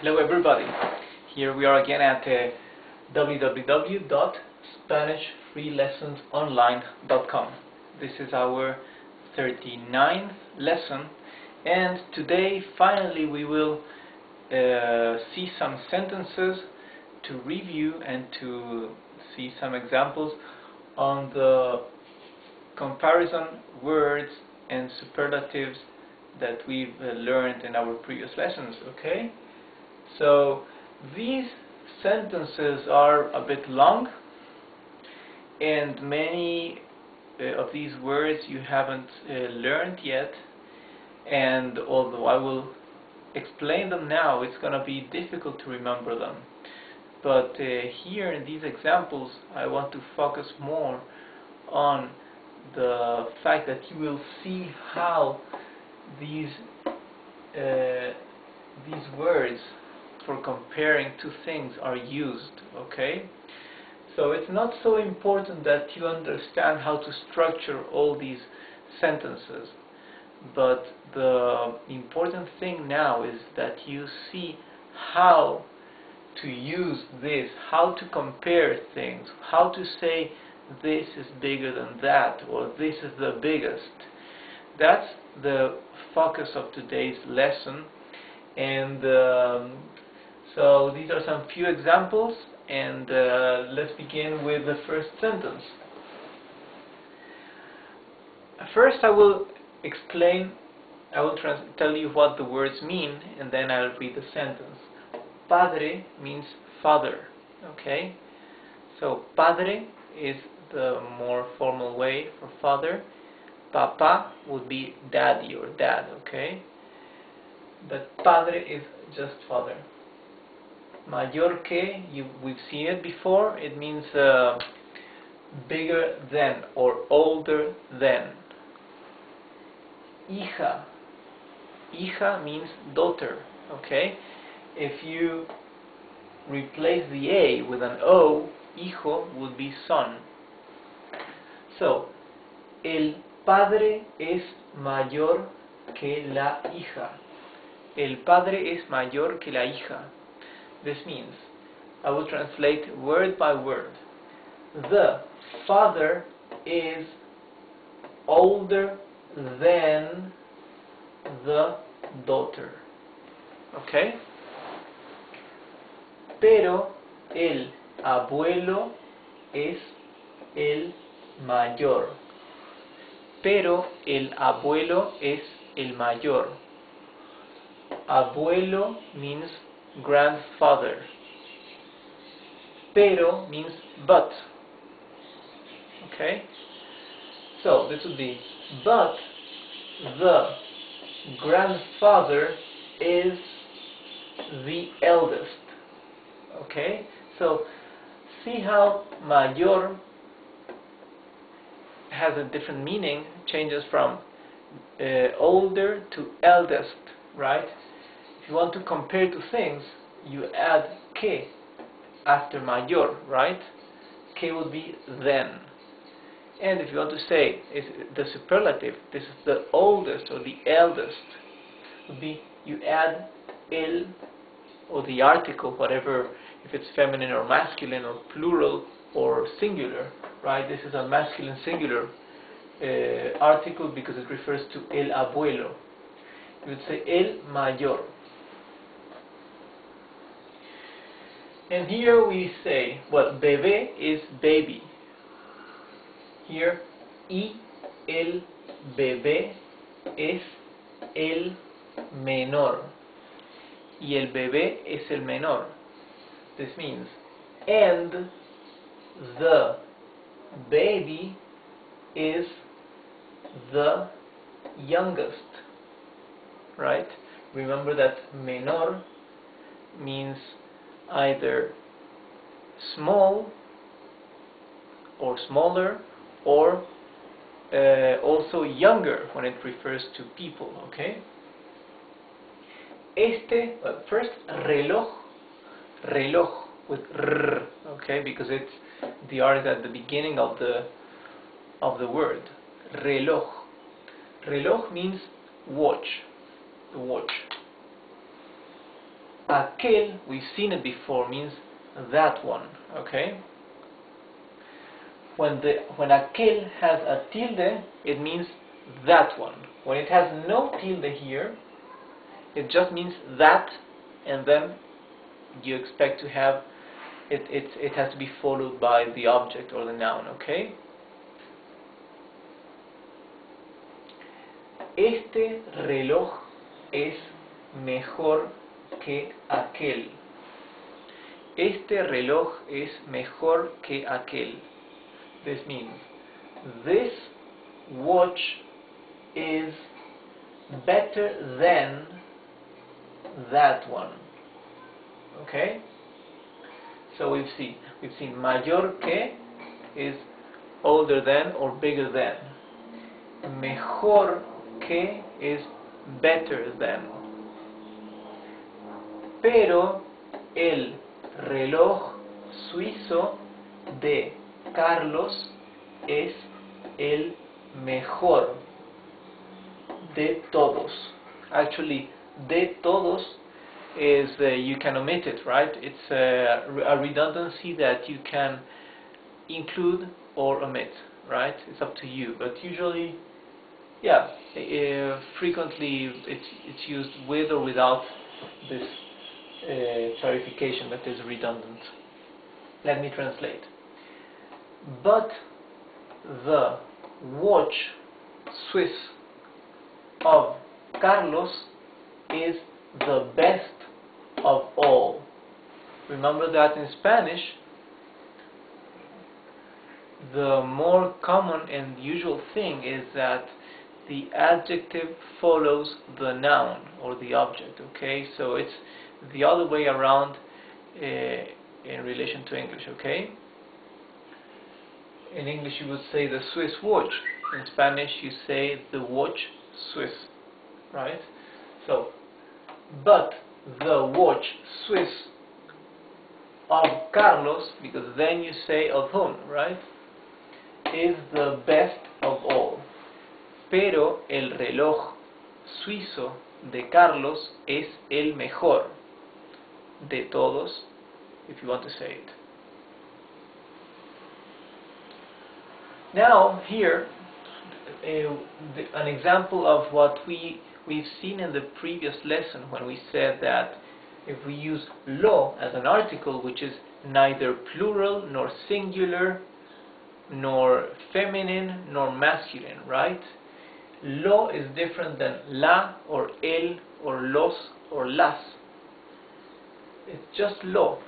Hello everybody, here we are again at www.SpanishFreeLessonsOnline.com. This is our 39th lesson, and today finally we will see some sentences to review and to see some examples on the comparison words and superlatives that we've learned in our previous lessons. Okay, so these sentences are a bit long, and many of these words you haven't learned yet, and although I will explain them now, it's going to be difficult to remember them. But here in these examples I want to focus more on the fact that you will see how these words for comparing two things are used. Okay, so it's not so important that you understand how to structure all these sentences, but the important thing now is that you see how to use this, how to compare things, how to say this is bigger than that, or this is the biggest. That's the focus of today's lesson, and so these are some few examples, and let's begin with the first sentence. First I will tell you what the words mean, and then I'll read the sentence. Padre means father, okay? So padre is the more formal way for father. Papa would be daddy or dad, okay? But padre is just father. Mayor que, we've seen it before, it means bigger than or older than. Hija. Hija means daughter, okay? If you replace the A with an O, hijo would be son. So, el padre es mayor que la hija. El padre es mayor que la hija. This means, I will translate word by word. The father is older than the daughter. Okay? Pero el abuelo es el mayor. Pero el abuelo es el mayor. Abuelo means grandfather. Pero means but. Okay? So this would be, but the grandfather is the eldest. Okay? So see how mayor has a different meaning, changes from older to eldest, right? If you want to compare two things, you add que after mayor, right? Que would be then. And if you want to say is the superlative, this is the oldest or the eldest, would be you add el or the article, whatever, if it's feminine or masculine or plural or singular, right? This is a masculine singular article because it refers to el abuelo. You would say el mayor. And here we say, well, bebé is baby. Here, y el bebé es el menor. Y el bebé es el menor. This means, and the baby is the youngest. Right? Remember that menor means either small or smaller, or also younger when it refers to people. Okay? First, reloj with r, okay, because it's the R is at the beginning of the word. Reloj. Reloj means watch. The watch. aquel, we've seen it before, means that one, okay? When aquel has a tilde, it means that one. When it has no tilde here, it just means that, and then you expect to have it has to be followed by the object or the noun, okay? Este reloj es mejor que aquel. Este reloj es mejor que aquel. This means this watch is better than that one. Okay? So we've seen mayor que is older than or bigger than. Mejor que is better than. Pero el reloj suizo de Carlos es el mejor de todos. Actually, de todos is you can omit it, right? It's a redundancy that you can include or omit, right? It's up to you, but usually, yeah, frequently it's used with or without this clarification that is redundant. Let me translate. But the watch Swiss of Carlos is the best of all. Remember that in Spanish, the more common and usual thing is that the adjective follows the noun or the object, okay? So it's the other way around in relation to English, okay? In English you would say the Swiss watch. In Spanish you say the watch Swiss, right? So, but the watch Swiss of Carlos, because then you say of whom, right? Is the best of all. Pero el reloj suizo de Carlos es el mejor de todos, if you want to say it. Now here an example of what we've seen in the previous lesson when we said that if we use lo as an article, which is neither plural nor singular nor feminine nor masculine, right? Lo is different than la or el or los or las. It's just lo.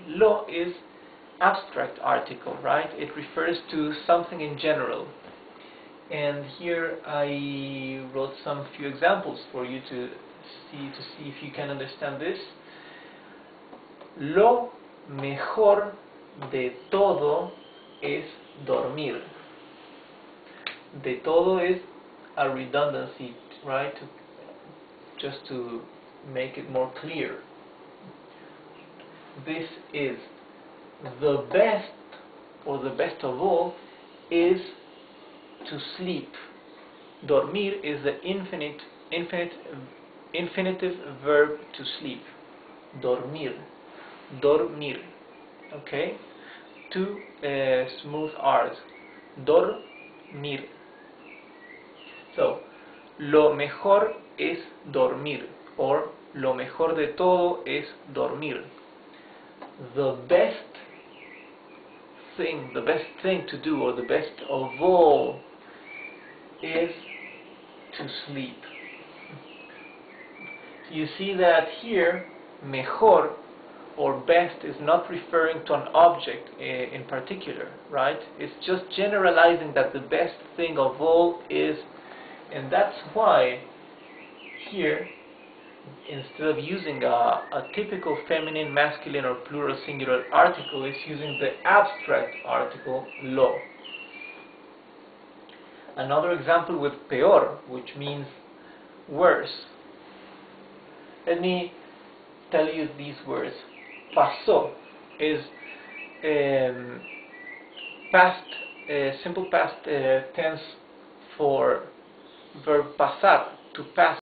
Lo is abstract article, right? It refers to something in general. And here I wrote some few examples for you to see if you can understand this. Lo mejor de todo es dormir. De todo is a redundancy, right? Just to make it more clear. This is the best, or the best of all, is to sleep. Dormir is the infinitive verb to sleep. Dormir. Dormir. Okay? Two smooth R's. Dormir. So, lo mejor es dormir, or lo mejor de todo es dormir. The best thing to do, or the best of all, is to sleep. You see that here, mejor or best is not referring to an object in particular, right? It's just generalizing that the best thing of all is, and that's why here, instead of using a typical feminine, masculine, or plural singular article, it's using the abstract article lo. Another example with peor, which means worse. Let me tell you these words. Pasó is simple past tense for verb pasar, to pass.